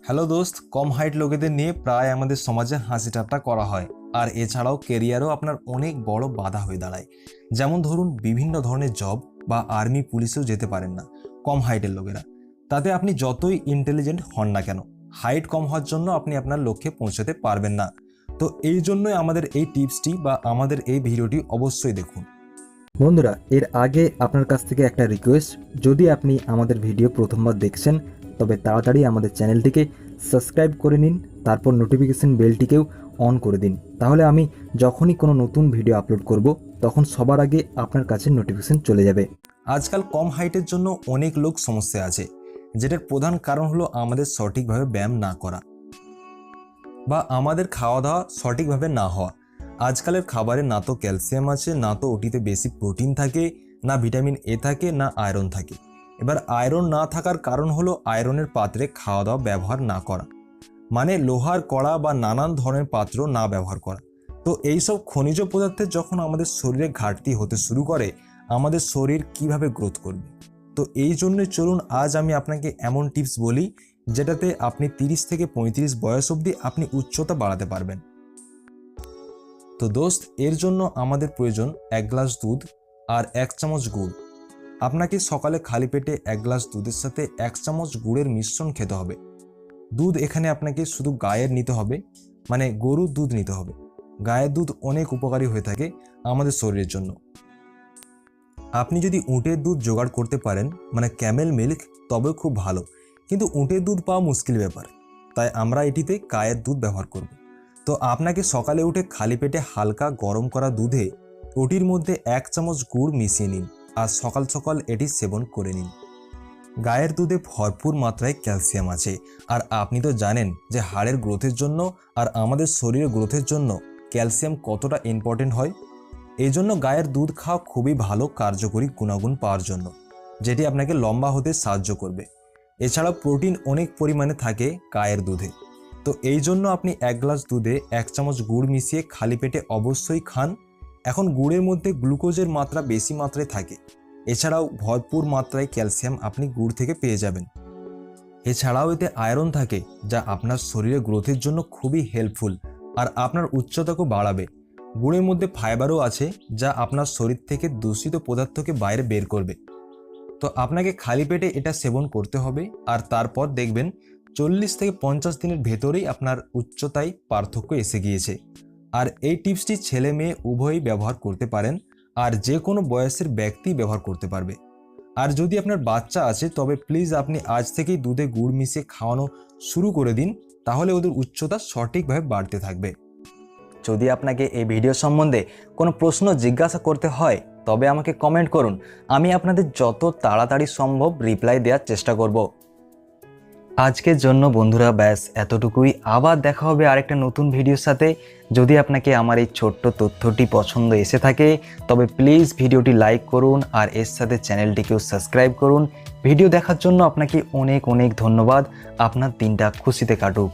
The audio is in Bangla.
হ্যালো দোস্ত, কম হাইট লোকেদের নিয়ে প্রায় আমাদের সমাজে হাসি ঠাট্টা করা হয়। আর এছাড়াও কেরিয়ারও আপনার অনেক বড় বাধা হয়ে দাঁড়ায়। যেমন ধরুন, বিভিন্ন ধরনের জব বা আর্মি পুলিশেও যেতে পারেন না কম হাইটের লোকেরা। তাতে আপনি যতই ইন্টেলিজেন্ট হন না কেন, হাইট কম হওয়ার জন্য আপনি আপনার লক্ষ্যে পৌঁছাতে পারবেন না। তো এই জন্যই আমাদের এই টিপসটি বা আমাদের এই ভিডিওটি অবশ্যই দেখুন। বন্ধুরা, এর আগে আপনার কাছ থেকে একটা রিকোয়েস্ট, যদি আপনি আমাদের ভিডিও প্রথমবার দেখছেন তবে তাড়াতাড়ি আমাদের চ্যানেলটিকে সাবস্ক্রাইব করে নিন, তারপর নোটিফিকেশন বেলটিকেও অন করে দিন। তাহলে আমি যখনই কোনো নতুন ভিডিও আপলোড করব তখন সবার আগে আপনার কাছে নোটিফিকেশন চলে যাবে। আজকাল কম হাইটের জন্য অনেক লোক সমস্যা আছে, যেটার প্রধান কারণ হলো আমাদের সঠিকভাবে ব্যায়াম না করা বা আমাদের খাওয়া দাওয়া সঠিকভাবে না হওয়া। আজকালের খাবারে না তো ক্যালসিয়াম আছে, না তো ওটিতে বেশি প্রোটিন থাকে, না ভিটামিন এ থাকে, না আয়রন থাকে। এবার আয়রন না থাকার কারণ হলো আয়রনের পাত্রে খাওয়া দাওয়া ব্যবহার না করা, মানে লোহার কড়া বা নানান ধরনের পাত্র না ব্যবহার করা। তো এইসব খনিজ পদার্থের যখন আমাদের শরীরে ঘাটতি হতে শুরু করে, আমাদের শরীর কিভাবে গ্রোথ করবে? তো এই জন্যই চলুন আজ আমি আপনাকে এমন টিপস বলি যেটাতে আপনি 30 থেকে 35 বয়স অবধি আপনি উচ্চতা বাড়াতে পারবেন। তো দোস্ত, এর জন্য আমাদের প্রয়োজন 1 গ্লাস দুধ আর 1 চামচ গুড়। আপনাকে সকালে খালি পেটে 1 গ্লাস দুধের সাথে 1 চামচ গুড়ের মিশ্রণ খেতে হবে। দুধ এখানে আপনাকে শুধু গায়ের নিতে হবে, মানে গরুর দুধ নিতে হবে। গায়ের দুধ অনেক উপকারী হয়ে থাকে আমাদের শরীরের জন্য। আপনি যদি উটের দুধ জোগাড় করতে পারেন, মানে ক্যামেল মিল্ক, তবে খুব ভালো। কিন্তু উটের দুধ পাওয়া মুশকিল ব্যাপার, তাই আমরা এটিতে গায়ের দুধ ব্যবহার করব। তো আপনাকে সকালে উঠে খালি পেটে হালকা গরম করা দুধে ওটির মধ্যে 1 চামচ গুড় মিশিয়ে নিন আর সকাল সকাল এটি সেবন করে নিন। গায়ের দুধে ভরপুর মাত্রায় ক্যালসিয়াম আছে, আর আপনি তো জানেন যে হাড়ের গ্রোথের জন্য আর আমাদের শরীরের গ্রোথের জন্য ক্যালসিয়াম কতটা ইম্পর্টেন্ট হয়। এই জন্য গায়ের দুধ খাওয়া খুবই ভালো কার্যকরী গুণাগুণ পাওয়ার জন্য, যেটি আপনাকে লম্বা হতে সাহায্য করবে। এছাড়াও প্রোটিন অনেক পরিমাণে থাকে গায়ের দুধে। তো এই জন্য আপনি 1 গ্লাস দুধে 1 চামচ গুড় মিশিয়ে খালি পেটে অবশ্যই খান। এখন গুড়ের মধ্যে গ্লুকোজের মাত্রা বেশি মাত্রায় থাকে, এছাড়াও ভরপুর মাত্রায় ক্যালসিয়াম আপনি গুড় থেকে পেয়ে যাবেন। এছাড়াও এতে আয়রন থাকে, যা আপনার শরীরের গ্রোথের জন্য খুবই হেল্পফুল আর আপনার উচ্চতাকেও বাড়াবে। গুড়ের মধ্যে ফাইবারও আছে, যা আপনার শরীর থেকে দূষিত পদার্থকে বাইরে বের করবে। তো আপনাকে খালি পেটে এটা সেবন করতে হবে, আর তারপর দেখবেন 40 থেকে 50 দিনের ভেতরেই আপনার উচ্চতায় পার্থক্য এসে গিয়েছে। আর এই টিপসটি ছেলে মেয়ে উভয়ই ব্যবহার করতে পারেন, আর যে কোনো বয়সের ব্যক্তি ব্যবহার করতে পারবে। আর যদি আপনার বাচ্চা আছে তবে প্লিজ আপনি আজ থেকেই দুধে গুড় মিশিয়ে খাওয়ানো শুরু করে দিন, তাহলে ওদের উচ্চতা সঠিকভাবে বাড়তে থাকবে। যদি আপনাকে এই ভিডিও সম্বন্ধে কোনো প্রশ্ন জিজ্ঞাসা করতে হয় তবে আমাকে কমেন্ট করুন, আমি আপনাদের যত তাড়াতাড়ি সম্ভব রিপ্লাই দেওয়ার চেষ্টা করব। আজকের জন্য বন্ধুরা ব্যাস এতটুকুই। আবার দেখা হবে আরেকটা নতুন ভিডিওর সাথে। যদি আপনাকে আমার এই ছোট্ট তথ্যটি পছন্দ এসে থাকে তবে প্লিজ ভিডিওটি লাইক করুন আর এর সাথে চ্যানেলটিকেও সাবস্ক্রাইব করুন। ভিডিও দেখার জন্য আপনাকে অনেক অনেক ধন্যবাদ। আপনার দিনটা খুশিতে কাটুক।